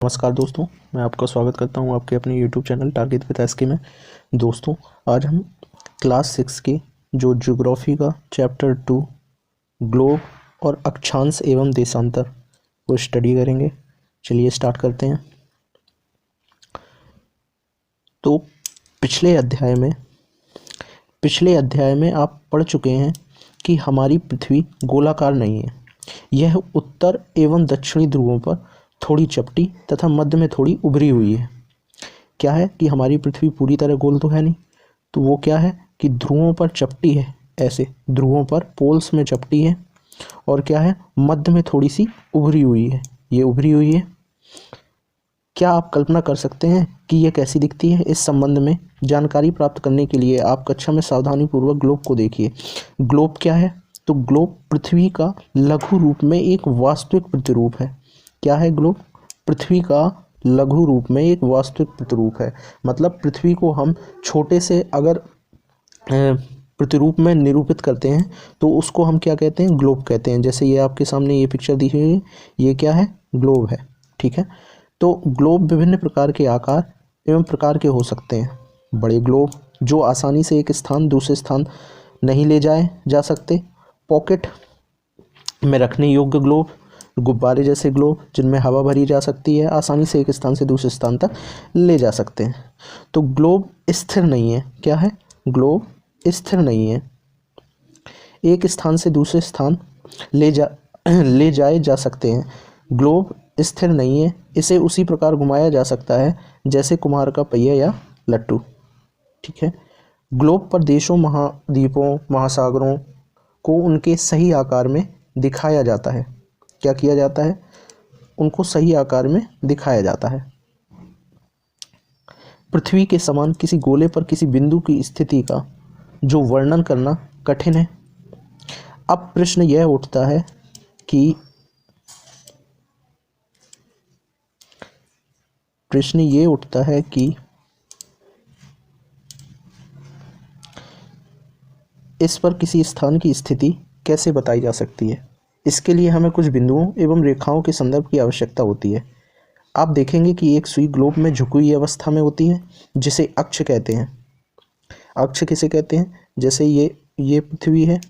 नमस्कार दोस्तों, मैं आपका स्वागत करता हूं आपके अपने YouTube channel target with SK में। दोस्तों, आज हम क्लास 6 के जो ज्योग्राफी का चैप्टर 2 ग्लोब और अक्षांश एवं देशांतर को स्टडी करेंगे। चलिए स्टार्ट करते हैं। तो पिछले अध्याय में आप पढ़ चुके हैं कि हमारी पृथ्वी गोलाकार नहीं है। यह उत्तर एवं दक्षिणी ध्रुवों पर थोड़ी चपटी तथा मध्य में थोड़ी उभरी हुई है। क्या है कि हमारी पृथ्वी पूरी तरह गोल तो है नहीं, तो वो क्या है कि ध्रुवों पर चपटी है, ऐसे ध्रुवों पर पोल्स में चपटी है, और क्या है मध्य में थोड़ी सी उभरी हुई है। ये उभरी हुई है। क्या आप कल्पना कर सकते हैं कि यह कैसी दिखती है? इस संबंध में जानकारी प्राप्त करने के लिए आप कक्षा में सावधानीपूर्वक ग्लोब को देखिए। ग्लोब क्या है? तो ग्लोब पृथ्वी का लघु रूप में एक वास्तविक प्रतिरूप है। क्या है ग्लोब? पृथ्वी का लघु रूप में एक वास्तविक प्रतिरूप है। मतलब पृथ्वी को हम छोटे से अगर प्रतिरूप में निरूपित करते हैं तो उसको हम क्या कहते हैं? ग्लोब कहते हैं। जैसे ये आपके सामने ये पिक्चर दिख रही है, ये क्या है? ग्लोब है। ठीक है। तो ग्लोब विभिन्न प्रकार के आकार एवं प्रकार के हो सकते हैं। बड़े ग्लोब जो आसानी से एक स्थान दूसरे स्थान नहीं ले जाए जा सकते, पॉकेट में रखने योग्य ग्लोब, गुब्बारे जैसे ग्लोब जिनमें हवा भरी जा सकती है, आसानी से एक स्थान से दूसरे स्थान तक ले जा सकते हैं। तो ग्लोब स्थिर नहीं है। क्या है? ग्लोब स्थिर नहीं है। एक स्थान से दूसरे स्थान ले जाए जा सकते हैं। ग्लोब स्थिर नहीं है। इसे उसी प्रकार घुमाया जा सकता है जैसे कुम्हार का पहिया या लट्टू। ठीक है। ग्लोब पर देशों, महाद्वीपों, महासागरों को उनके सही आकार में दिखाया जाता है। क्या किया जाता है? उनको सही आकार में दिखाया जाता है। पृथ्वी के समान किसी गोले पर किसी बिंदु की स्थिति का जो वर्णन करना कठिन है। अब प्रश्न यह उठता है कि इस पर किसी स्थान की स्थिति कैसे बताई जा सकती है। इसके लिए हमें कुछ बिंदुओं एवं रेखाओं के संदर्भ की आवश्यकता होती है। आप देखेंगे कि एक सुई ग्लोब में झुकी हुई अवस्था में होती है, जिसे अक्ष कहते हैं। अक्ष किसे कहते हैं? जैसे ये पृथ्वी है,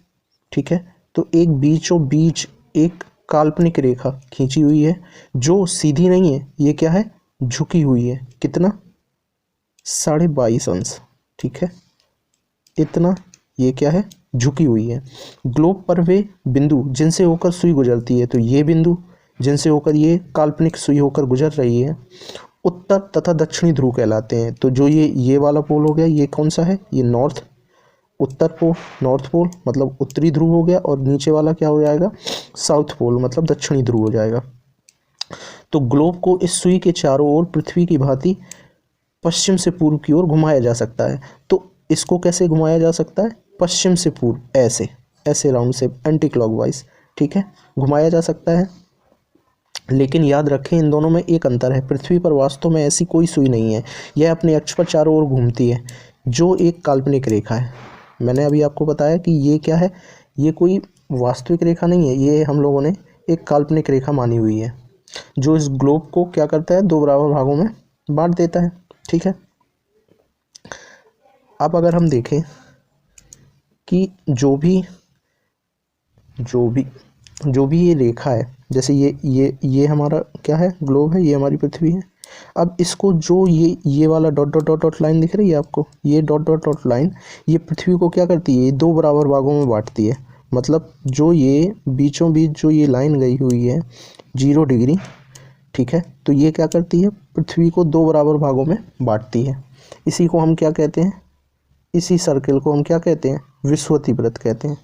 ठीक है, तो एक बीचों बीच एक काल्पनिक रेखा खींची हुई है जो सीधी नहीं है। ये क्या है? झुकी हुई है। कितना? 22.5 अंश। ठीक है, इतना ये क्या है? झुकी हुई है। ग्लोब पर वे बिंदु जिनसे होकर सुई गुजरती है, तो ये बिंदु जिनसे होकर ये काल्पनिक सुई होकर गुजर रही है, उत्तर तथा दक्षिणी ध्रुव कहलाते हैं। तो जो ये वाला पोल हो गया, ये कौन सा है? ये नॉर्थ, उत्तर पोल, नॉर्थ पोल मतलब उत्तरी ध्रुव हो गया, और नीचे वाला क्या हो जाएगा? साउथ पोल मतलब दक्षिणी ध्रुव हो जाएगा। तो ग्लोब को इस सुई के चारों ओर पृथ्वी की भांति पश्चिम से पूर्व की ओर घुमाया जा सकता है। तो इसको कैसे घुमाया जा सकता है? पश्चिम से पूर्व, ऐसे राउंड से, एंटी क्लॉकवाइज। ठीक है, घुमाया जा सकता है। लेकिन याद रखें, इन दोनों में एक अंतर है। पृथ्वी पर वास्तव में ऐसी कोई सुई नहीं है। यह अपने अक्ष पर चारों ओर घूमती है, जो एक काल्पनिक रेखा है। मैंने अभी आपको बताया कि ये क्या है? ये कोई वास्तविक रेखा नहीं है, ये हम लोगों ने एक काल्पनिक रेखा मानी हुई है, जो इस ग्लोब को क्या करता है? 2 बराबर भागों में बांट देता है। ठीक है। अब अगर हम देखें कि जो भी ये रेखा है, जैसे ये हमारा क्या है? ग्लोब है, ये हमारी पृथ्वी है। अब इसको जो ये वाला dot dot dot dot line दिख रही है आपको, ये डॉट डॉट डॉट लाइन, ये पृथ्वी को क्या करती है? ये 2 बराबर भागों में बांटती है। मतलब जो ये बीचों बीच जो ये लाइन गई हुई है 0 डिग्री, ठीक है, तो ये क्या करती है? पृथ्वी को 2 बराबर भागों में बांटती है। इसी को हम क्या कहते हैं? इसी सर्किल को हम क्या कहते हैं? विषुवतीय वृत्त कहते हैं।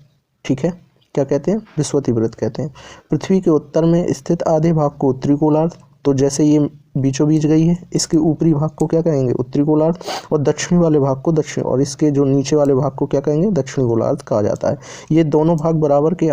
ठीक है, क्या कहते हैं? विषुवतीय वृत्त कहते हैं। पृथ्वी के उत्तर में स्थित आधे भाग को उत्तरी गोलार्ध, तो जैसे ये बीचों बीच गई है, इसके ऊपरी भाग को क्या कहेंगे? उत्तरी गोलार्ध, और दक्षिणी वाले भाग को दक्षिण, और इसके जो नीचे वाले भाग को क्या कहेंगे? दक्षिणी गोलार्ध कहा जाता है। ये दोनों भाग बराबर के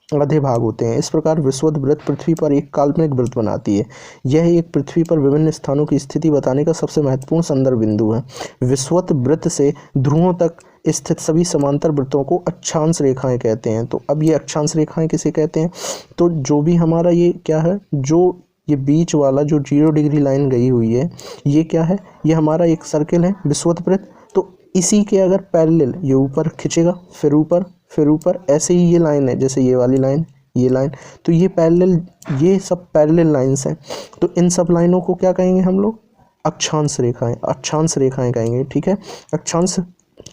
आधे भाग होते हैं। इस प्रकार विषुवत वृत्त पृथ्वी पर एक काल्पनिक वृत्त बनाती है। यह एक पृथ्वी पर विभिन्न स्थानों की स्थिति बताने का सबसे महत्वपूर्ण संदर्भ बिंदु है। विषुवत वृत्त से ध्रुवों तक स्थित सभी समांतर वृत्तों को अक्षांश रेखाएं कहते हैं। तो अब ये अक्षांश रेखाएं किसे कहते हैं? तो जो भी हमारा ये क्या है, जो ये बीच वाला जो 0 डिग्री लाइन गई हुई है ये क्या है, ये हमारा एक सर्किल है विषुवत। तो इसी के अगर पैरेलल ये ऊपर खिंचेगा, फिर ऊपर, फिर ऊपर, ऐसे ही ये लाइन है, जैसे ये वाली लाइन, ये लाइन, तो ये पैरेलल, ये सब पैरेलल लाइंस हैं। तो इन सब लाइनों को क्या कहेंगे हम लोग, अक्षांश रेखाएं, अक्षांश रेखाएं कहेंगे। ठीक है, अक्षांश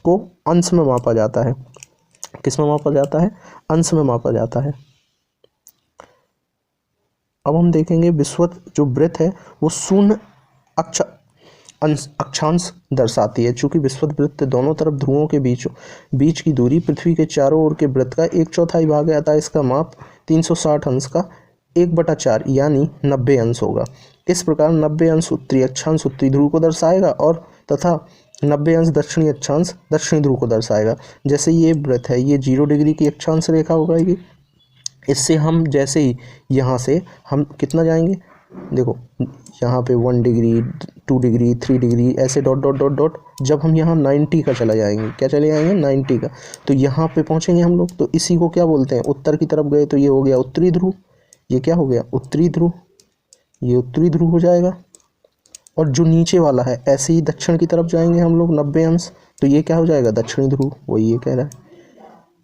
को अंश में मापा जाता है। किस में मापा जाता है, अंश में मापा जाता है। अब हम देखेंगे विषुवत जो वृत्त है वो शून्य अक्षांश दर्शाती है। चूंकि विषुवत वृत्त दोनों तरफ ध्रुवों के बीच की दूरी पृथ्वी के चारों ओर के वृत्त का 1/4 भाग है, अतः इसका माप 360 अंश का 1/4 यानी 90 अंश होगा। इस प्रकार 90 अंश उत्तरी अक्षांश उत्तरी ध्रुव को दर्शाएगा और तथा 90 अंश दक्षिणी अक्षांश दक्षिणी ध्रुव को दर्शाएगा। जैसे ये वृत्त है, ये 0 डिग्री की अक्षांश रेखा होगी। इससे हम जैसे ही यहाँ से हम कितना जाएंगे, देखो यहाँ पे 1 डिग्री 2 डिग्री 3 डिग्री ऐसे डॉट डॉट डॉट डॉट, जब हम यहाँ 90 का चला जाएंगे, क्या चले जाएंगे 90 का, तो यहाँ पे पहुँचेंगे हम लोग। तो इसी को क्या बोलते हैं, उत्तर की तरफ गए तो ये हो गया उत्तरी ध्रुव, ये क्या हो गया उत्तरी ध्रुव, ये उत्तरी ध्रुव हो जाएगा। और जो नीचे वाला है ऐसे ही दक्षिण की तरफ जाएंगे हम लोग 90 अंश, तो ये क्या हो जाएगा दक्षिणी ध्रुव, वही ये कह रहा है।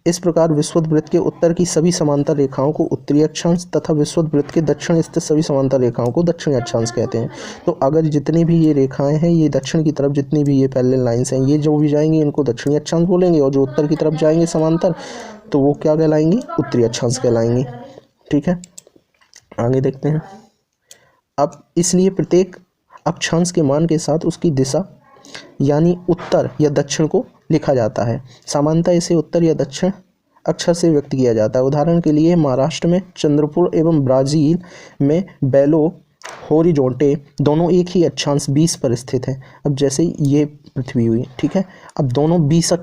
इस प्रकार विषुवत वृत्त के उत्तर की सभी समांतर रेखाओं को उत्तरी अक्षांश तथा विषुवत वृत्त के दक्षिण स्थित सभी समांतर रेखाओं को दक्षिणी अक्षांश कहते हैं। तो अगर जितनी भी ये रेखाएं हैं, ये दक्षिण की तरफ जितनी भी ये पैरेलल लाइंस हैं, ये जो भी जाएंगी इनको दक्षिणी अक्षांश बोलेंगे, और जो उत्तर की तरफ जाएंगे समांतर तो वो क्या कहलाएंगी, उत्तरी अक्षांश कहलाएंगी। ठीक है, आगे देखते हैं। अब इसलिए प्रत्येक अक्षांश के मान के साथ उसकी दिशा यानी उत्तर या दक्षिण को लिखा जाता है। सामान्यतः इसे उत्तर या दक्षिण अक्षर से व्यक्त किया जाता है। उदाहरण के लिए महाराष्ट्र में चंद्रपुर एवं ब्राज़ील में बेलो होरिजोंटे दोनों एक ही अक्षांश 20 पर स्थित है। अब जैसे ये पृथ्वी हुई, ठीक है, अब दोनों 20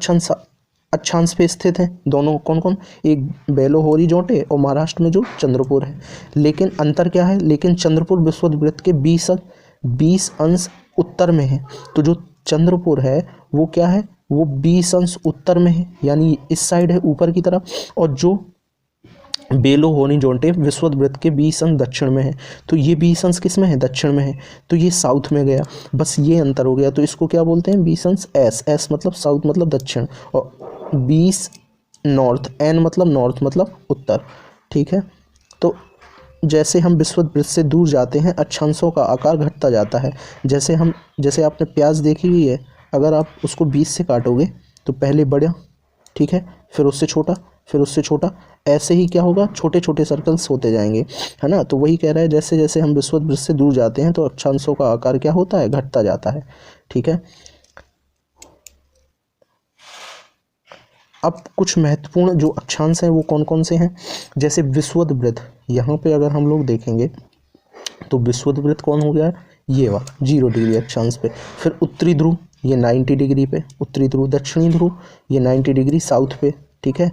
अक्षांश पे स्थित हैं। दोनों कौन कौन, एक बेलो होरिजोंटे और महाराष्ट्र में जो चंद्रपुर है। लेकिन अंतर क्या है, लेकिन चंद्रपुर विषुवत वृत्त के 20 अंश उत्तर में है। तो जो चंद्रपुर है वो क्या है, वो 20 अंश उत्तर में है, यानी इस साइड है ऊपर की तरफ। और जो बेलो होरिजोंटे विषुवत वृत्त के 20 अंश दक्षिण में है। तो ये 20 अंश किस में है, दक्षिण में है, तो ये साउथ में गया। बस ये अंतर हो गया। तो इसको क्या बोलते हैं, 20 अंश एस मतलब साउथ मतलब दक्षिण, और 20 नॉर्थ, एन मतलब नॉर्थ मतलब उत्तर। ठीक है, तो जैसे हम विषुवत वृत्त से दूर जाते हैं अक्षांशों का आकार घटता जाता है। जैसे आपने प्याज देखी हुई है, अगर आप उसको 20 से काटोगे तो पहले बड़ा, ठीक है, फिर उससे छोटा, फिर उससे छोटा, ऐसे ही क्या होगा, छोटे छोटे सर्कल्स होते जाएंगे, है ना। तो वही कह रहा है, जैसे जैसे हम विषुवत वृत्त से दूर जाते हैं तो अक्षांशों का आकार क्या होता है, घटता जाता है। ठीक है, अब कुछ महत्वपूर्ण जो अक्षांश हैं वो कौन कौन से हैं। जैसे विषुवत वृत्त, यहाँ पे अगर हम लोग देखेंगे तो विषुवत वृत्त कौन हो गया, ये वाला 0 डिग्री अक्षांश पे। फिर उत्तरी ध्रुव ये 90 डिग्री पे उत्तरी ध्रुव, दक्षिणी ध्रुव ये 90 डिग्री साउथ पे। ठीक है,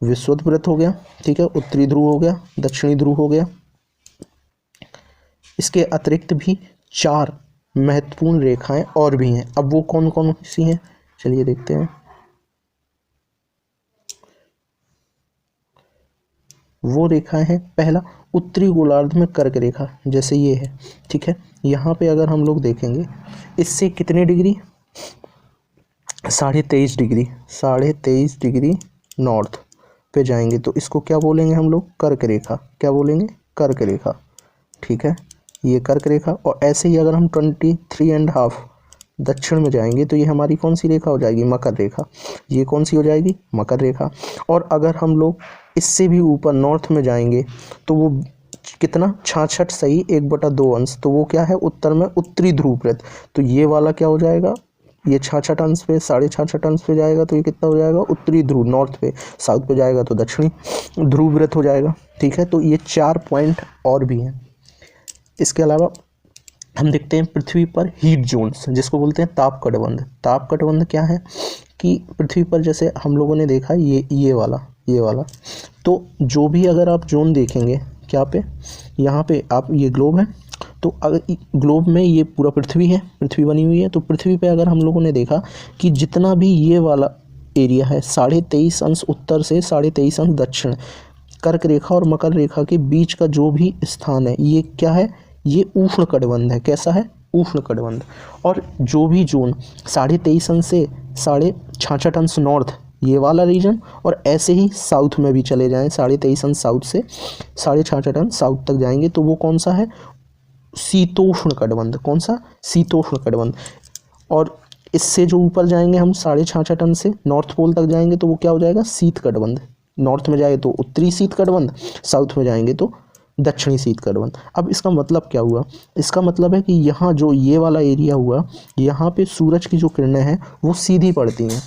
विषुवत वृत्त हो गया, ठीक है, उत्तरी ध्रुव हो गया, दक्षिणी ध्रुव हो गया। इसके अतिरिक्त भी 4 महत्वपूर्ण रेखाएं और भी हैं। अब वो कौन कौन सी हैं, चलिए देखते हैं। वो रेखाएं हैं, पहला उत्तरी गोलार्ध में कर्क रेखा, जैसे ये है। ठीक है, यहाँ पे अगर हम लोग देखेंगे इससे कितने डिग्री, 23.5 डिग्री नॉर्थ पे जाएंगे तो इसको क्या बोलेंगे हम लोग, कर्क रेखा। क्या बोलेंगे, कर्क रेखा। ठीक है, ये कर्क रेखा। और ऐसे ही अगर हम 23.5 दक्षिण में जाएंगे तो ये हमारी कौन सी रेखा हो जाएगी, मकर रेखा। ये कौन सी हो जाएगी, मकर रेखा। और अगर हम लोग इससे भी ऊपर नॉर्थ में जाएंगे तो वो कितना, 66 सही 1/2 अंश, तो वो क्या है, उत्तर में उत्तरी ध्रुव वृत्त। तो ये वाला क्या हो जाएगा, ये 66 अंश पे 66.5 अंश पे जाएगा तो ये कितना हो जाएगा, उत्तरी ध्रुव, नॉर्थ पे। साउथ पे जाएगा तो दक्षिणी ध्रुव वृत्त हो जाएगा। ठीक है, तो ये 4 पॉइंट और भी हैं। इसके अलावा हम देखते हैं पृथ्वी पर हीट जोन्स, जिसको बोलते हैं ताप कटबंध। ताप कटबंध क्या है कि पृथ्वी पर जैसे हम लोगों ने देखा ये वाला, तो जो भी अगर आप जोन देखेंगे, क्या पे, यहाँ पे आप, ये ग्लोब है, तो अगर ग्लोब में ये पूरा पृथ्वी है, पृथ्वी बनी हुई है, तो पृथ्वी पे अगर हम लोगों ने देखा कि जितना भी ये वाला एरिया है 23.5 अंश उत्तर से 23.5 अंश दक्षिण, कर्क रेखा और मकर रेखा के बीच का जो भी स्थान है ये क्या है, ये उष्ण कटिबंध है। कैसा है, उष्ण कटिबंध। और जो भी जोन 23.5 अंश से 66.5 अंश नॉर्थ, ये वाला रीजन, और ऐसे ही साउथ में भी चले जाएं 23.5 अंश साउथ से 66.5 अंश साउथ तक जाएंगे तो वो कौन सा है, शीतोष्ण कटिबंध। कौन सा, शीतोष्ण कटिबंध। और इससे जो ऊपर जाएंगे हम 66.5 अंश से नॉर्थ पोल तक जाएंगे तो वो क्या हो जाएगा, शीत कटिबंध। नॉर्थ में जाए तो उत्तरी शीत कटिबंध, साउथ में जाएंगे तो दक्षिणी शीत कटिबंध। अब इसका मतलब क्या हुआ, इसका मतलब है कि यहाँ जो ये वाला एरिया हुआ, यहाँ पे सूरज की जो किरणें हैं वो सीधी पड़ती हैं,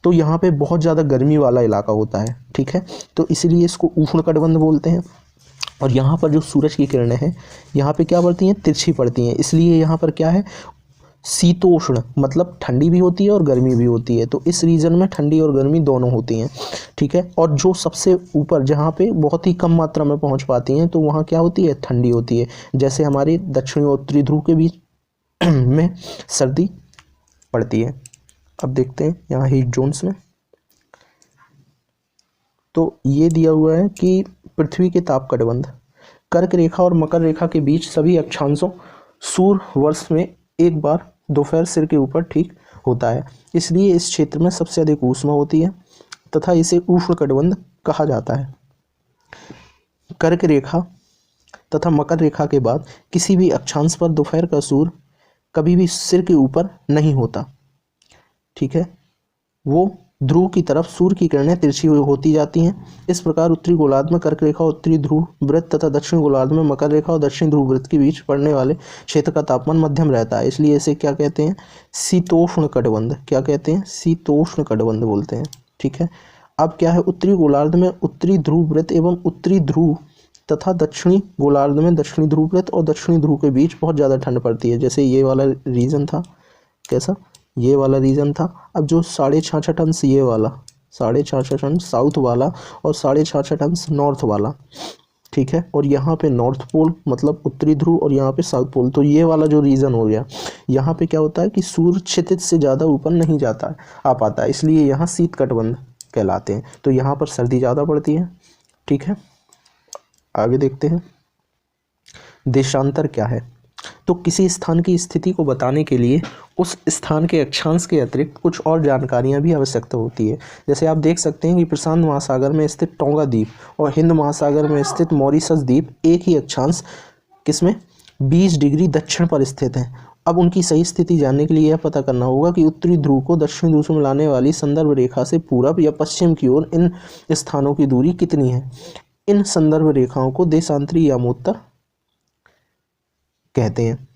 तो यहाँ पे बहुत ज़्यादा गर्मी वाला इलाका होता है। ठीक है, तो इसीलिए इसको उष्ण कटिबंध बोलते हैं। और यहाँ पर जो सूरज की किरणें हैं यहाँ पे क्या पड़ती हैं, तिरछी पड़ती हैं, इसलिए यहाँ पर क्या है, शीतोष्ण, मतलब ठंडी भी होती है और गर्मी भी होती है। तो इस रीजन में ठंडी और गर्मी दोनों होती हैं। ठीक है, और जो सबसे ऊपर जहाँ पे बहुत ही कम मात्रा में पहुँच पाती हैं तो वहाँ क्या होती है, ठंडी होती है। जैसे हमारे दक्षिणी और उत्तरी ध्रुव के बीच में सर्दी पड़ती है। अब देखते हैं यहाँ हीट जोन्स में, तो ये दिया हुआ है कि पृथ्वी के ताप कटिबंध कर्क रेखा और मकर रेखा के बीच सभी अक्षांशों सूर्य वर्ष में एक बार दोपहर सिर के ऊपर ठीक होता है, इसलिए इस क्षेत्र में सबसे अधिक ऊष्मा होती है तथा इसे उष्ण कटिबंध कहा जाता है। कर्क रेखा तथा मकर रेखा के बाद किसी भी अक्षांश पर दोपहर का सूर्य कभी भी सिर के ऊपर नहीं होता। ठीक है, वो ध्रुव की तरफ सूर्य की किरणें तिरछी होती जाती हैं। इस प्रकार उत्तरी गोलार्ध में कर्क रेखा, उत्तरी ध्रुव वृत्त तथा दक्षिणी गोलार्ध में मकर रेखा और दक्षिणी ध्रुव वृत्त के बीच पड़ने वाले क्षेत्र का तापमान मध्यम रहता है, इसलिए इसे क्या कहते हैं, शीतोष्ण कटिबंध। क्या कहते हैं, शीतोष्ण कटिबंध बोलते हैं। ठीक है, अब क्या है, उत्तरी गोलार्ध में उत्तरी ध्रुव वृत्त एवं उत्तरी ध्रुव तथा दक्षिणी गोलार्ध में दक्षिणी ध्रुव वृत्त और दक्षिणी ध्रुव के बीच बहुत ज़्यादा ठंड पड़ती है। जैसे ये वाला रीजन था, कैसा, ये वाला रीजन था। अब जो 66.5 अंश ये वाला, 66.5 अंश साउथ वाला और 66.5 अंश नॉर्थ वाला, ठीक है, और यहाँ पे नॉर्थ पोल मतलब उत्तरी ध्रुव और यहाँ पे साउथ पोल, तो ये वाला जो रीजन हो गया, यहाँ पे क्या होता है कि सूर्य क्षितिज से ज़्यादा ऊपर नहीं जाता आ पाता है, इसलिए यहाँ शीत कटिबंध कहलाते हैं। तो यहाँ पर सर्दी ज़्यादा पड़ती है। ठीक है, आगे देखते हैं देशांतर क्या है। तो किसी स्थान की स्थिति को बताने के लिए उस स्थान के अक्षांश के अतिरिक्त कुछ और जानकारियां भी आवश्यकता होती है। जैसे आप देख सकते हैं कि प्रशांत महासागर में स्थित टोंगा द्वीप और हिंद महासागर में स्थित मॉरिशस द्वीप एक ही अक्षांश किसमें 20 डिग्री दक्षिण पर स्थित हैं। अब उनकी सही स्थिति जानने के लिए यह पता करना होगा कि उत्तरी ध्रुव को दक्षिणी ध्रुव से मिलाने वाली संदर्भ रेखा से पूरब या पश्चिम की ओर इन स्थानों की दूरी कितनी है। इन संदर्भ रेखाओं को देशांतरी यामोत्तर कहते हैं।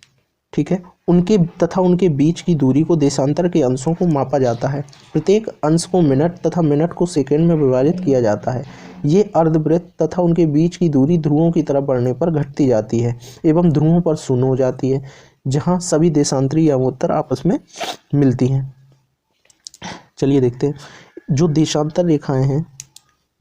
ठीक है, उनके बीच की दूरी को देशांतर के अंशों को मापा जाता है। प्रत्येक अंश को मिनट तथा मिनट को सेकंड में विभाजित किया जाता है। ये अर्धवृत्त तथा उनके बीच की दूरी ध्रुवों की तरफ बढ़ने पर घटती जाती है एवं ध्रुवों पर शून्य हो जाती है, जहाँ सभी देशांतरी यामोत्तर आपस में मिलती हैं। चलिए देखते हैं जो देशांतर रेखाएं हैं,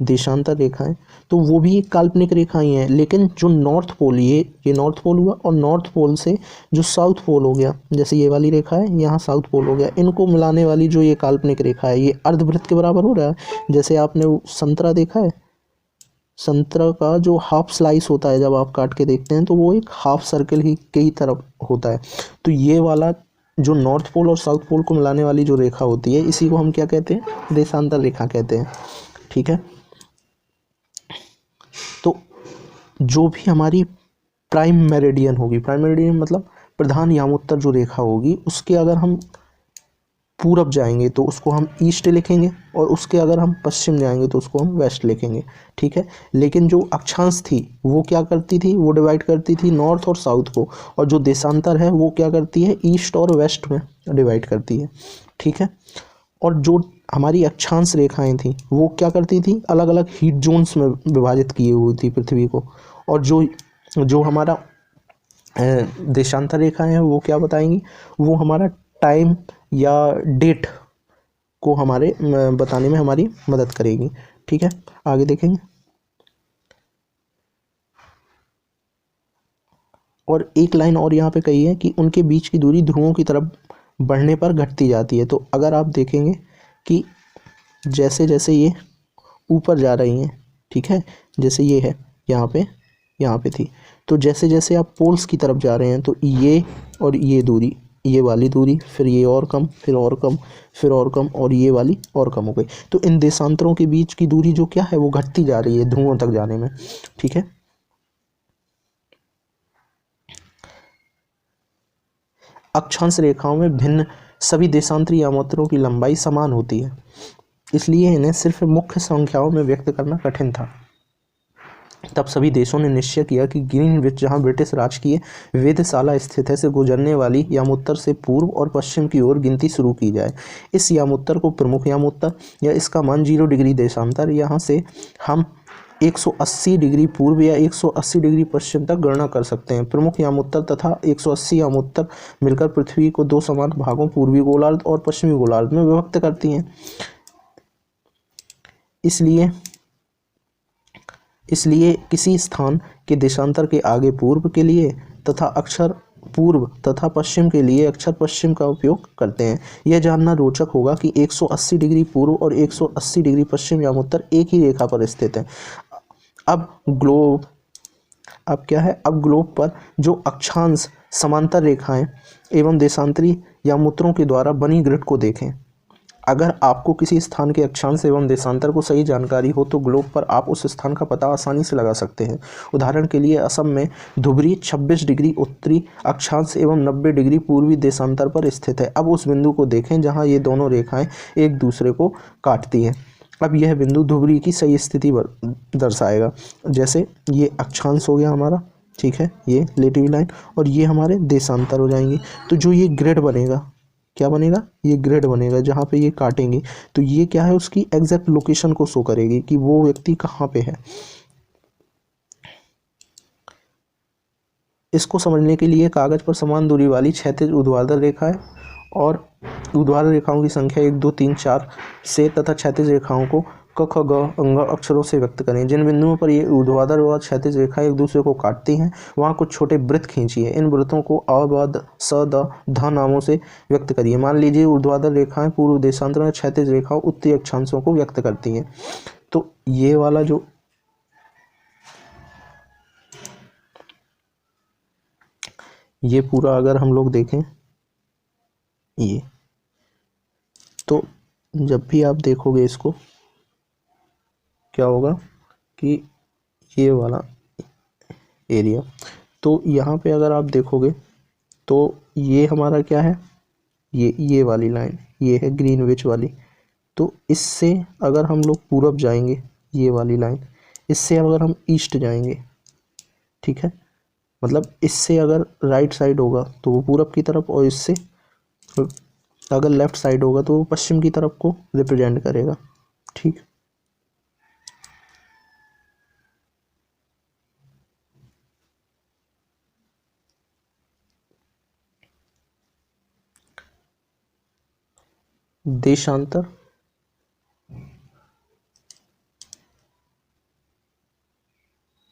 देशांतर रेखाएं तो वो भी एक काल्पनिक रेखाएं हैं, लेकिन जो नॉर्थ पोल, ये नॉर्थ पोल हुआ और नॉर्थ पोल से जो साउथ पोल हो गया, जैसे ये वाली रेखा है यहाँ साउथ पोल हो गया, इनको मिलाने वाली जो ये काल्पनिक रेखा है ये अर्धवृत्त के बराबर हो रहा है। जैसे आपने वो संतरा देखा है, संतरा का जो हाफ स्लाइस होता है जब आप काट के देखते हैं तो वो एक हाफ सर्कल ही कई तरफ होता है। तो ये वाला जो नॉर्थ पोल और साउथ पोल को मिलाने वाली जो रेखा होती है इसी को हम क्या कहते हैं, देशांतर रेखा कहते हैं। ठीक है, तो जो भी हमारी प्राइम मेरिडियन होगी, प्राइम मेरिडियन मतलब प्रधान यामोत्तर जो रेखा होगी, उसके अगर हम पूरब जाएंगे तो उसको हम ईस्ट लिखेंगे और उसके अगर हम पश्चिम जाएंगे तो उसको हम वेस्ट लिखेंगे। ठीक है, लेकिन जो अक्षांश थी वो क्या करती थी, वो डिवाइड करती थी नॉर्थ और साउथ को, और जो देशांतर है वो क्या करती है, ईस्ट और वेस्ट में डिवाइड करती है। ठीक है, और जो हमारी अक्षांश रेखाएं थी वो क्या करती थी, अलग अलग हीट जोन्स में विभाजित किए हुई थी पृथ्वी को, और जो हमारा देशांतर रेखाएं हैं वो क्या बताएंगी, वो हमारा टाइम या डेट को हमारे बताने में हमारी मदद करेगी। ठीक है, आगे देखेंगे। और एक लाइन और यहाँ पे कही है कि उनके बीच की दूरी ध्रुवों की तरफ बढ़ने पर घटती जाती है। तो अगर आप देखेंगे कि जैसे जैसे ये ऊपर जा रही हैं, ठीक है, जैसे ये है यहाँ पे थी। तो जैसे जैसे आप पोल्स की तरफ जा रहे हैं तो ये और ये दूरी, ये वाली दूरी, फिर ये और कम, फिर और कम, फिर और कम, और ये वाली और कम हो गई। तो इन देशांतरों के बीच की दूरी जो क्या है वो घटती जा रही है ध्रुवों तक जाने में। ठीक है, अक्षांश रेखाओं में भिन्न सभी देशांतरी यामात्रों की लंबाई समान होती है, इसलिए इन्हें सिर्फ मुख्य संख्याओं में व्यक्त करना कठिन था। तब सभी देशों ने निश्चय किया कि ग्रीनविच, जहां ब्रिटिश राज की वेधशाला स्थित है, से गुजरने वाली यामोत्तर से पूर्व और पश्चिम की ओर गिनती शुरू की जाए। इस यामोत्तर को प्रमुख यामोत्तर या इसका मान 0 डिग्री देशांतर, यहाँ से हम 180 डिग्री पूर्व या 180 डिग्री पश्चिम तक गणना कर सकते हैं। प्रमुख यामोत्तर तथा 180 यामोत्तर मिलकर पृथ्वी को 2 समान भागों, पूर्वी गोलार्ध और पश्चिमी गोलार्ध में विभक्त करती हैं। इसलिए किसी स्थान के देशांतर के आगे पूर्व के लिए तथा अक्षर पूर्व तथा पश्चिम के लिए अक्षर पश्चिम का उपयोग करते हैं। यह जानना रोचक होगा कि 180 डिग्री पूर्व और 180 डिग्री पश्चिम यामोत्तर एक ही रेखा पर स्थित हैं। अब ग्लोब पर जो अक्षांश समांतर रेखाएं एवं देशांतरी यामोत्तरों के द्वारा बनी ग्रिड को देखें। अगर आपको किसी स्थान के अक्षांश एवं देशांतर को सही जानकारी हो तो ग्लोब पर आप उस स्थान का पता आसानी से लगा सकते हैं। उदाहरण के लिए असम में धुबरी 26 डिग्री उत्तरी अक्षांश एवं 90 डिग्री पूर्वी देशांतर पर स्थित है। अब उस बिंदु को देखें जहां ये दोनों रेखाएं एक दूसरे को काटती हैं। अब यह बिंदु धुबरी की सही स्थिति दर्शाएगा। जैसे ये अक्षांश हो गया हमारा, ठीक है, ये लेटिव लाइन, और ये हमारे देशांतर हो जाएंगे। तो जो ये ग्रिड बनेगा, क्या बनेगा, ये ग्रिड बनेगा जहाँ पे ये काटेंगे। तो ये क्या है, उसकी एग्जैक्ट लोकेशन को शो करेगी कि वो व्यक्ति कहाँ पे है। इसको समझने के लिए कागज पर समान दूरी वाली क्षैतिज ऊर्ध्वाधर रेखा है और ऊर्ध्वाधर रेखाओं की संख्या 1 2 3 4 से तथा क्षैतिज रेखाओं को क ख ग अंग अक्षरों से व्यक्त करें। जिन बिंदुओं पर ये ऊर्ध्वाधर व क्षैतिज रेखाएं एक दूसरे को काटती हैं वहां कुछ छोटे वृत्त खींचिए। इन वृत्तों को अ ब द स द ध नामों से व्यक्त करिए। मान लीजिए ऊर्ध्वाधर रेखाएं पूर्व देशांतर, क्षैतिज रेखाएं उत्तरी अक्षांशों को व्यक्त करती हैं। तो ये वाला जो ये पूरा अगर हम लोग देखें, ये तो जब भी आप देखोगे इसको क्या होगा कि ये वाला एरिया, तो यहाँ पे अगर आप देखोगे तो ये हमारा क्या है, ये वाली लाइन ये है ग्रीनविच वाली। तो इससे अगर हम लोग पूरब जाएंगे, ये वाली लाइन, इससे अगर हम ईस्ट जाएंगे, ठीक है, मतलब इससे अगर राइट साइड होगा तो वो पूरब की तरफ, और इससे अगर लेफ्ट साइड होगा तो वो पश्चिम की तरफ को रिप्रेजेंट करेगा। ठीक,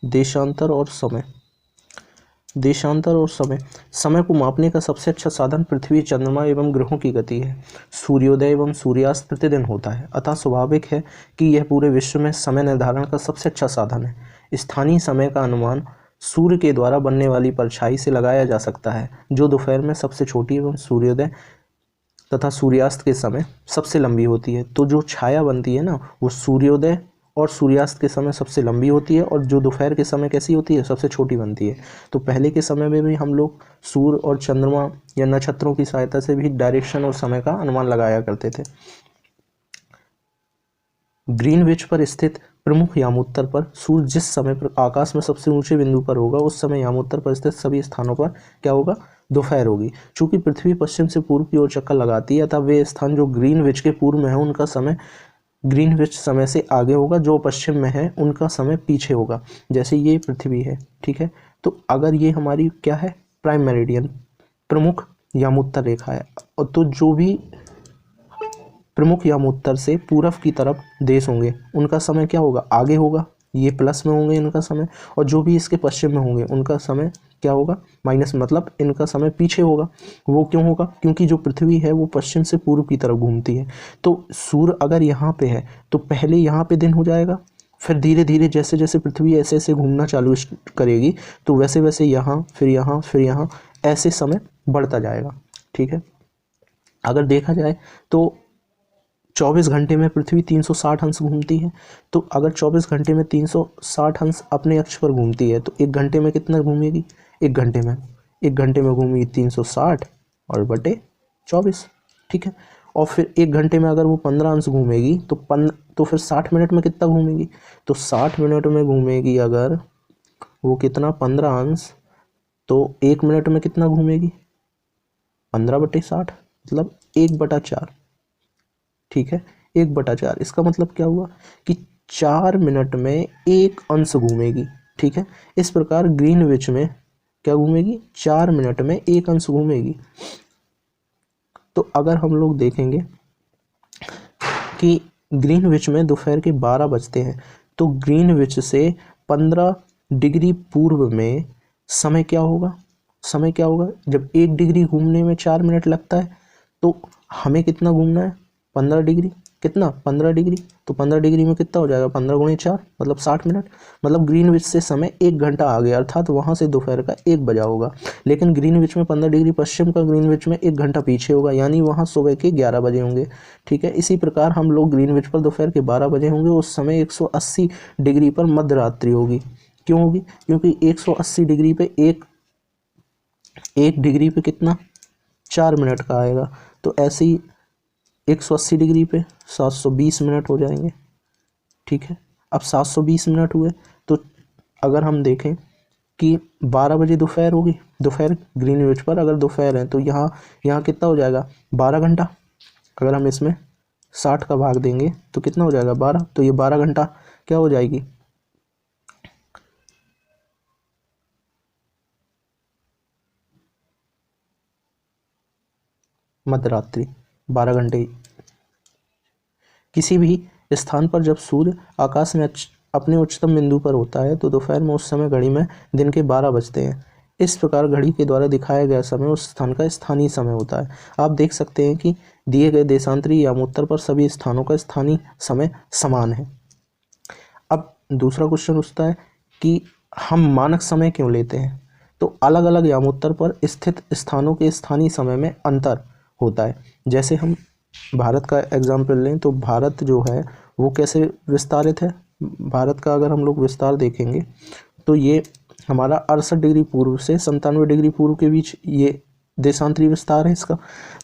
देशांतर और समय। देशांतर और समय को मापने का सबसे अच्छा साधन पृथ्वी, चंद्रमा एवं ग्रहों की गति है। सूर्योदय एवं सूर्यास्त प्रतिदिन होता है, अतः स्वाभाविक है कि यह पूरे विश्व में समय निर्धारण का सबसे अच्छा साधन है। स्थानीय समय का अनुमान सूर्य के द्वारा बनने वाली परछाई से लगाया जा सकता है, जो दोपहर में सबसे छोटी एवं सूर्योदय तथा सूर्यास्त के समय सबसे लंबी होती है। तो जो छाया बनती है ना, वो सूर्योदय और सूर्यास्त के समय सबसे लंबी होती है, और जो दोपहर के समय कैसी होती है, सबसे छोटी बनती है। तो पहले के समय में भी हम लोग सूर्य और चंद्रमा या नक्षत्रों की सहायता से भी डायरेक्शन और समय का अनुमान लगाया करते थे। ग्रीनविच पर स्थित प्रमुख यामोत्तर पर सूर्य जिस समय पर आकाश में सबसे ऊंचे बिंदु पर होगा, उस समय यामोत्तर पर स्थित सभी स्थानों पर क्या होगा, दोपहर होगी। चूंकि पृथ्वी पश्चिम से पूर्व की ओर चक्कर लगाती है, तब वे स्थान जो ग्रीनविच के पूर्व में है उनका समय ग्रीनविच समय से आगे होगा, जो पश्चिम में है उनका समय पीछे होगा। जैसे ये पृथ्वी है, ठीक है, तो अगर ये हमारी क्या है, प्राइम मेरिडियन, प्रमुख यामोत्तर रेखा है, और तो जो भी प्रमुख यामोत्तर से पूरब की तरफ देश होंगे उनका समय क्या होगा, आगे होगा, ये प्लस में होंगे इनका समय, और जो भी इसके पश्चिम में होंगे उनका समय क्या होगा, माइनस, मतलब इनका समय पीछे होगा। वो क्यों होगा, क्योंकि जो पृथ्वी है वो पश्चिम से पूर्व की तरफ घूमती है। तो सूर्य अगर यहाँ पे है तो पहले यहाँ पे दिन हो जाएगा, फिर धीरे धीरे जैसे जैसे पृथ्वी ऐसे ऐसे घूमना चालू करेगी तो वैसे वैसे यहाँ फिर यहाँ फिर यहाँ ऐसे समय बढ़ता जाएगा। ठीक है, अगर देखा जाए तो 24 घंटे में पृथ्वी 360 अंश घूमती है। तो अगर 24 घंटे में 360 अंश अपने अक्ष पर घूमती है तो एक घंटे में कितना घूमेगी? एक घंटे में घूमेगी 360 और बटे 24। ठीक है, और फिर एक घंटे में अगर वो 15 अंश घूमेगी तो फिर 60 मिनट में कितना घूमेगी? तो 60 मिनट में घूमेगी अगर वो कितना 15 अंश, तो एक मिनट में कितना घूमेगी? 15/60 मतलब 1/4। ठीक है, 1/4। इसका मतलब क्या हुआ कि 4 मिनट में एक अंश घूमेगी। ठीक है, इस प्रकार ग्रीनविच में क्या घूमेगी? 4 मिनट में एक अंश घूमेगी। तो अगर हम लोग देखेंगे कि ग्रीनविच में दोपहर के 12 बजते हैं तो ग्रीनविच से 15 डिग्री पूर्व में समय क्या होगा? जब 1 डिग्री घूमने में 4 मिनट लगता है तो हमें कितना घूमना है? 15 डिग्री। कितना? 15 डिग्री। तो 15 डिग्री में कितना हो जाएगा? 15 × 4 मतलब 60 मिनट। मतलब ग्रीनविच से समय 1 घंटा आगे, अर्थात वहाँ से दोपहर का 1 बजा होगा। लेकिन ग्रीनविच में 15 डिग्री पश्चिम का ग्रीनविच में 1 घंटा पीछे होगा, यानी वहाँ सुबह के 11 बजे होंगे। ठीक है, इसी प्रकार हम लोग ग्रीनविच पर दोपहर के 12 बजे होंगे, उस समय 180 डिग्री पर मध्यरात्रि होगी। क्यों होगी? क्योंकि 180 डिग्री पे एक डिग्री पे कितना? 4 मिनट का आएगा। तो ऐसे ही 180 डिग्री पे 720 मिनट हो जाएंगे। ठीक है, अब 720 मिनट हुए तो अगर हम देखें कि 12 बजे दोपहर होगी, दोपहर ग्रीनविच पर अगर दोपहर है तो यहाँ कितना हो जाएगा? 12 घंटा। अगर हम इसमें 60 का भाग देंगे तो कितना हो जाएगा? 12। तो ये 12 घंटा क्या हो जाएगी? मध्यरात्रि। 12 घंटे। किसी भी स्थान पर जब सूर्य आकाश में अपने उच्चतम बिंदु पर होता है तो दोपहर में उस समय घड़ी में दिन के 12 बजते हैं। इस प्रकार घड़ी के द्वारा दिखाया गया समय उस स्थान का स्थानीय समय होता है। आप देख सकते हैं कि दिए गए देशांतरी यामोत्तर पर सभी स्थानों का स्थानीय समय समान है। अब दूसरा क्वेश्चन उठता है कि हम मानक समय क्यों लेते हैं? तो अलग अलग यामोत्तर पर स्थित स्थानों के स्थानीय समय में अंतर होता है। जैसे हम भारत का एग्जाम्पल लें तो भारत जो है वो कैसे विस्तारित है? भारत का अगर हम लोग विस्तार देखेंगे तो ये हमारा 68 डिग्री पूर्व से 97 डिग्री पूर्व के बीच ये देशांतरी विस्तार है इसका।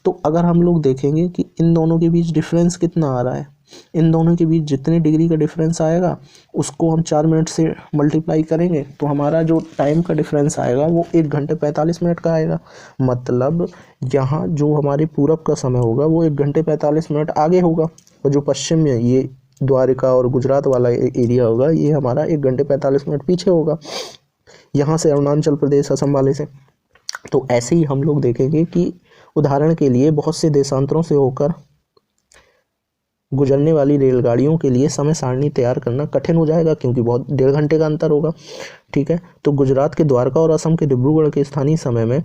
तो अगर हम लोग देखेंगे कि इन दोनों के बीच डिफरेंस कितना आ रहा है, इन दोनों के बीच जितने डिग्री का डिफरेंस आएगा उसको हम 4 मिनट से मल्टीप्लाई करेंगे तो हमारा जो टाइम का डिफरेंस आएगा वो 1 घंटे 45 मिनट का आएगा। मतलब यहाँ जो हमारे पूरब का समय होगा वो 1 घंटे 45 मिनट आगे होगा, और जो पश्चिम में ये द्वारिका और गुजरात वाला एरिया होगा ये हमारा 1 घंटे 45 मिनट पीछे होगा, यहाँ से अरुणाचल प्रदेश असम वाले से। तो ऐसे ही हम लोग देखेंगे कि उदाहरण के लिए बहुत से देशांतरों से होकर गुजरने वाली रेलगाड़ियों के लिए समय सारणी तैयार करना कठिन हो जाएगा क्योंकि बहुत 1.5 घंटे का अंतर होगा। ठीक है, तो गुजरात के द्वारका और असम के डिब्रूगढ़ के स्थानीय समय में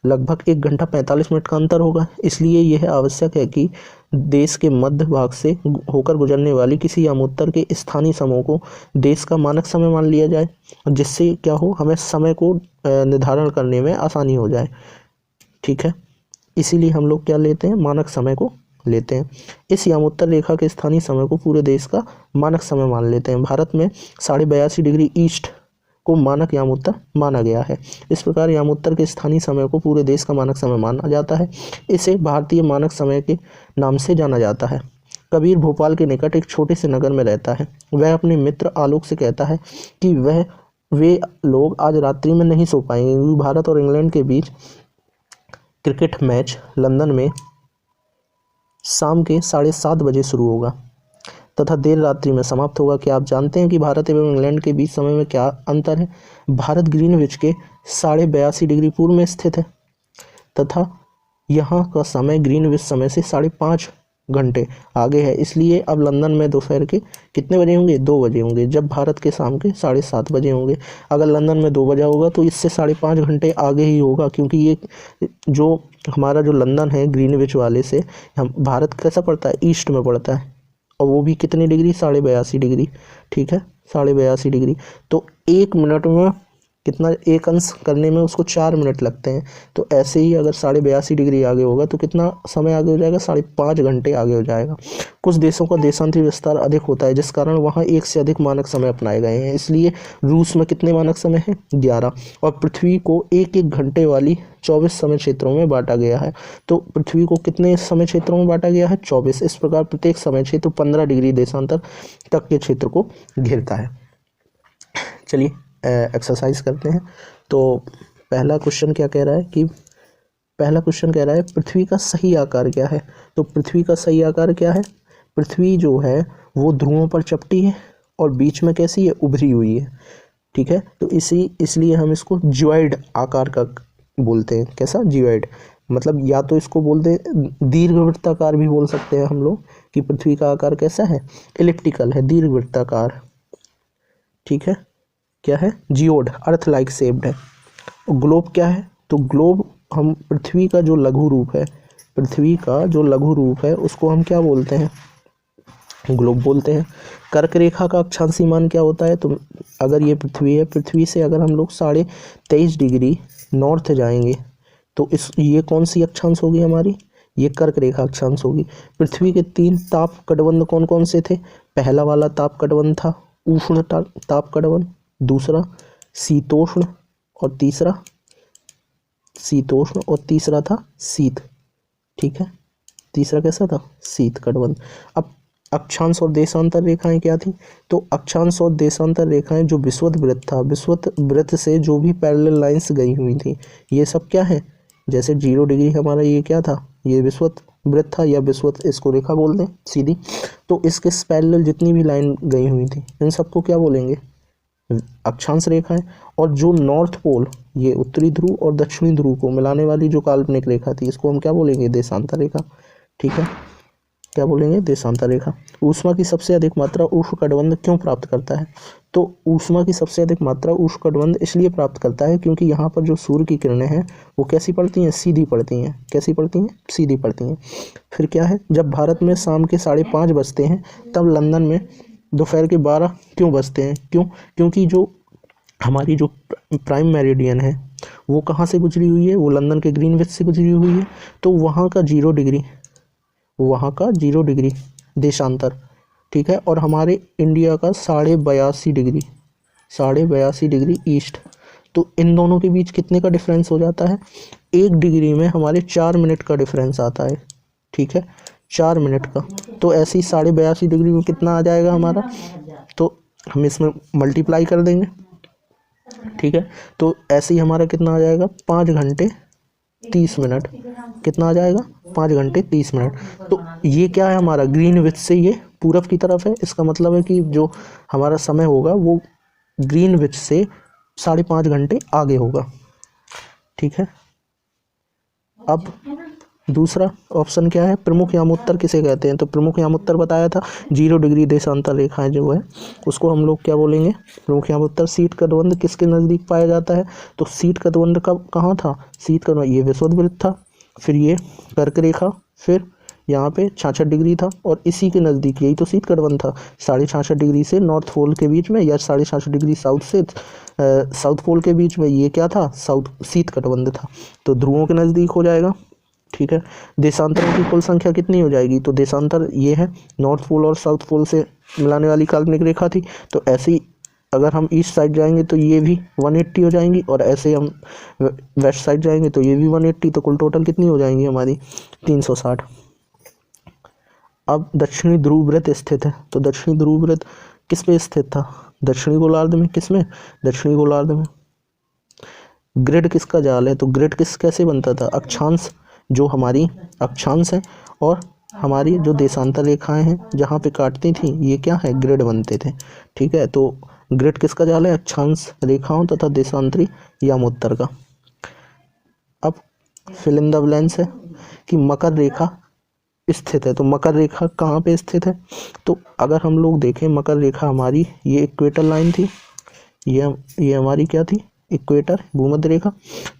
लगभग 1 घंटा 45 मिनट का अंतर होगा। इसलिए यह आवश्यक है कि देश के मध्य भाग से होकर गुजरने वाली किसी यामोत्तर के स्थानीय समय को देश का मानक समय मान लिया जाए, जिससे क्या हो, हमें समय को निर्धारण करने में आसानी हो जाए। ठीक है, इसीलिए हम लोग क्या लेते हैं? मानक समय को लेते हैं। इस यामोत्तर रेखा के स्थानीय समय को पूरे देश का मानक समय मान लेते हैं। भारत में 82.5 डिग्री ईस्ट को मानक यामोत्तर माना गया है। इस प्रकार यामोत्तर के स्थानीय समय को पूरे देश का मानक समय माना जाता है। इसे भारतीय मानक समय के नाम से जाना जाता है। कबीर भोपाल के निकट एक छोटे से नगर में रहता है। वह अपने मित्र आलोक से कहता है कि वे लोग आज रात्रि में नहीं सो पाएंगे क्योंकि भारत और इंग्लैंड के बीच क्रिकेट मैच लंदन में शाम के 7:30 बजे शुरू होगा तथा देर रात्रि में समाप्त होगा। क्या आप जानते हैं कि भारत एवं इंग्लैंड के बीच समय में क्या अंतर है? भारत ग्रीनविच के 82.5 डिग्री पूर्व में स्थित है तथा यहाँ का समय ग्रीनविच समय से 5.5 घंटे आगे है। इसलिए अब लंदन में दोपहर के कितने बजे होंगे? 2 बजे होंगे, जब भारत के शाम के 7:30 बजे होंगे। अगर लंदन में 2 बजा होगा तो इससे 5.5 घंटे आगे ही होगा, क्योंकि ये जो हमारा जो लंदन है ग्रीनविच वाले से हम भारत कैसा पड़ता है? ईस्ट में पड़ता है। और वो भी कितनी डिग्री, 82.5 डिग्री। ठीक है, 82.5 डिग्री। तो 1 मिनट में कितना, एक अंश करने में उसको 4 मिनट लगते हैं। तो ऐसे ही अगर 82.5 डिग्री आगे होगा तो कितना समय आगे हो जाएगा, 5.5 घंटे आगे हो जाएगा। कुछ देशों का देशांतरी विस्तार अधिक होता है, जिस कारण वहाँ एक से अधिक मानक समय अपनाए गए हैं। इसलिए रूस में कितने मानक समय हैं, 11। और पृथ्वी को एक एक घंटे वाली 24 समय क्षेत्रों में बांटा गया है। तो पृथ्वी को कितने समय क्षेत्रों में बांटा गया है, 24। इस प्रकार प्रत्येक समय क्षेत्र 15 डिग्री देशांतर तक के क्षेत्र को घेरता है। चलिए एक्सरसाइज करते हैं। तो पहला क्वेश्चन क्या कह रहा है कि पृथ्वी का सही आकार क्या है। तो पृथ्वी का सही आकार क्या है, पृथ्वी जो है वो ध्रुवों पर चपटी है और बीच में कैसी है, उभरी हुई है। ठीक है, तो इसलिए हम इसको जियोइड आकार का बोलते हैं। कैसा, जियोइड। मतलब या तो इसको बोलते दीर्घवृत्ताकार भी बोल सकते हैं हम लोग, कि पृथ्वी का आकार कैसा है, इलिप्टिकल है, दीर्घवृत्ताकार। ठीक है, क्या है, जियोड, अर्थ लाइक शेप्ड है। ग्लोब क्या है, तो ग्लोब हम पृथ्वी का जो लघु रूप है उसको हम क्या बोलते हैं, ग्लोब बोलते हैं। कर्क रेखा का अक्षांशी मान क्या होता है, तो अगर ये पृथ्वी है, पृथ्वी से अगर हम लोग 23.5 डिग्री नॉर्थ जाएंगे तो ये कौन सी अक्षांश होगी हमारी, ये कर्क रेखा अक्षांश होगी। पृथ्वी के 3 ताप कटबंध कौन कौन से थे, पहला वाला ताप कटबंध था उष्ण ताप कटबंध, दूसरा शीतोष्ण और तीसरा था शीत। ठीक है, तीसरा कैसा था, शीत कटबंध। अब अक्षांश और देशांतर रेखाएं क्या थी, तो अक्षांश और देशांतर रेखाएं जो विषुवत वृत्त था, विषुवत वृत्त से जो भी पैरेलल लाइंस गई हुई थी, ये सब क्या है, जैसे 0 डिग्री हमारा ये क्या था, ये विषुवत वृत्त था या विषुवत, इसको रेखा बोल दें सीधी। तो इसके पैरेलल जितनी भी लाइन गई हुई थी इन सबको क्या बोलेंगे, अक्षांश रेखा है। और जो नॉर्थ पोल, ये उत्तरी ध्रुव और दक्षिणी ध्रुव को मिलाने वाली जो काल्पनिक रेखा थी, इसको हम क्या बोलेंगे, देशांतर रेखा। ठीक है, क्या बोलेंगे, देशांतर रेखा। ऊष्मा की सबसे अधिक मात्रा उष्णकटिबंध क्यों प्राप्त करता है, तो ऊष्मा की सबसे अधिक मात्रा उष्णकटिबंध इसलिए प्राप्त करता है क्योंकि यहाँ पर जो सूर्य की किरणें हैं वो कैसी पड़ती हैं, सीधी पड़ती हैं। कैसी पड़ती हैं, सीधी पड़ती हैं। फिर क्या है, जब भारत में शाम के 5:30 बजते हैं तब लंदन में दोपहर के 12 क्यों बजते हैं, क्योंकि जो हमारी जो प्राइम मेरिडियन है वो कहाँ से गुजरी हुई है, वो लंदन के ग्रीनविच से गुजरी हुई है। तो वहाँ का 0 डिग्री देशांतर। ठीक है, और हमारे इंडिया का 82.5 डिग्री ईस्ट। तो इन दोनों के बीच कितने का डिफरेंस हो जाता है, 1 डिग्री में हमारे 4 मिनट का डिफरेंस आता है। ठीक है, 4 मिनट का। तो ऐसे ही 82.5 डिग्री में कितना आ जाएगा हमारा, तो हम इसमें मल्टीप्लाई कर देंगे। ठीक है, तो ऐसे ही हमारा कितना आ जाएगा, 5 घंटे 30 मिनट। कितना आ जाएगा, 5 घंटे 30 मिनट। तो ये क्या है, हमारा ग्रीनविच से ये पूरब की तरफ है। इसका मतलब है कि जो हमारा समय होगा वो ग्रीनविच से 5.5 घंटे आगे होगा। ठीक है, अब दूसरा ऑप्शन क्या है, प्रमुख यामोत्तर किसे कहते हैं, तो प्रमुख यामोत्तर बताया था, 0 डिग्री देशांतर रेखाएं जो है उसको हम लोग क्या बोलेंगे, प्रमुख यामोत्तर। शीत कटिबंध किसके नज़दीक पाया जाता है, तो शीत कटिबंध कब कहाँ था, शीत कटिबंध ये विषुवत वृत्त था, फिर ये कर्क रेखा, फिर यहाँ पे 66 डिग्री था, और इसी के नज़दीक यही तो शीत कटिबंध था, 66.5 डिग्री से नॉर्थ पोल के बीच में, या 66.5 डिग्री साउथ से साउथ पोल के बीच में ये क्या था, शीत कटिबंध था। तो ध्रुवों के नज़दीक हो जाएगा। ठीक है, देशांतरों की कुल संख्या कितनी हो जाएगी, तो देशांतर ये है, नॉर्थ पोल और साउथ पोल से मिलाने वाली काल्पनिक रेखा थी। तो ऐसे ही अगर हम ईस्ट साइड जाएंगे तो ये भी 180 हो जाएंगी, और ऐसे हम वेस्ट साइड जाएंगे तो ये भी 180। तो कुल टोटल कितनी हो जाएंगी हमारी, 360। अब दक्षिणी ध्रुव वृत्त स्थित है, तो दक्षिणी ध्रुव वृत्त किस पे स्थित था, दक्षिणी गोलार्ध में। किस में, दक्षिणी गोलार्ध में। ग्रिड किसका जाल है, तो ग्रिड कैसे बनता था, अक्षांश, जो हमारी अक्षांश है और हमारी जो देशांतर रेखाएं हैं जहाँ पे काटती थी, ये क्या है, ग्रिड बनते थे। ठीक है, तो ग्रिड किसका जाल है, अक्षांश रेखाओं तथा देशांतरी यामोत्तर का। अब फिल इन द ब्लैंक्स है कि मकर रेखा स्थित है, तो मकर रेखा कहाँ पे स्थित है, तो अगर हम लोग देखें मकर रेखा हमारी ये इक्वेटर लाइन थी, ये हमारी क्या थी, इक्वेटर, भूमध्य रेखा।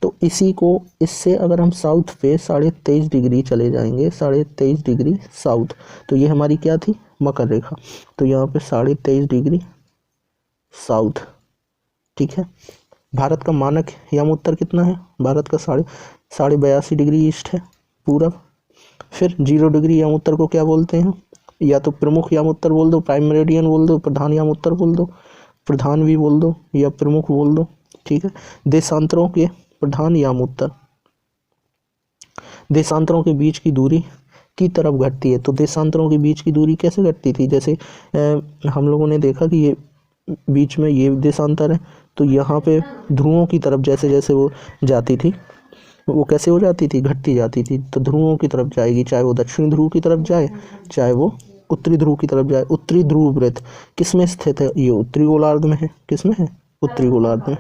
तो इसी को, इससे अगर हम साउथ पे 23.5 डिग्री चले जाएंगे, 23.5 डिग्री साउथ, तो ये हमारी क्या थी, मकर रेखा। तो यहाँ पे 23.5 डिग्री साउथ, ठीक है। भारत का मानक याम उत्तर कितना है, भारत का 82.5 डिग्री ईस्ट है पूरब। फिर 0 डिग्री याम उत्तर को क्या बोलते हैं, या तो प्रमुख याम उत्तर बोल दो, प्राइम मेरिडियन बोल दो, प्रधान याम उत्तर बोल दो, प्रधान भी बोल दो या प्रमुख बोल दो, ठीक है। देशांतरों के प्रधान याम उत्तर, देशांतरों के बीच की दूरी की तरफ घटती है। तो देशांतरों के बीच की दूरी कैसे घटती थी, जैसे हम लोगों ने देखा कि ये बीच में ये देशांतर है, तो यहाँ पे ध्रुवों की तरफ जैसे जैसे वो जाती थी, वो कैसे हो जाती थी, घटती जाती थी। तो ध्रुवों की तरफ जाएगी, चाहे वो दक्षिणी ध्रुव की तरफ जाए, चाहे वो उत्तरी ध्रुव की तरफ जाए। उत्तरी ध्रुव वृत्त किस में स्थित है, ये उत्तरी गोलार्ध में है। किस में है, उत्तरी गोलार्ध में।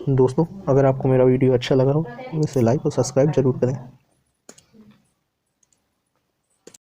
दोस्तों, अगर आपको मेरा वीडियो अच्छा लगा हो तो इसे लाइक और सब्सक्राइब जरूर करें।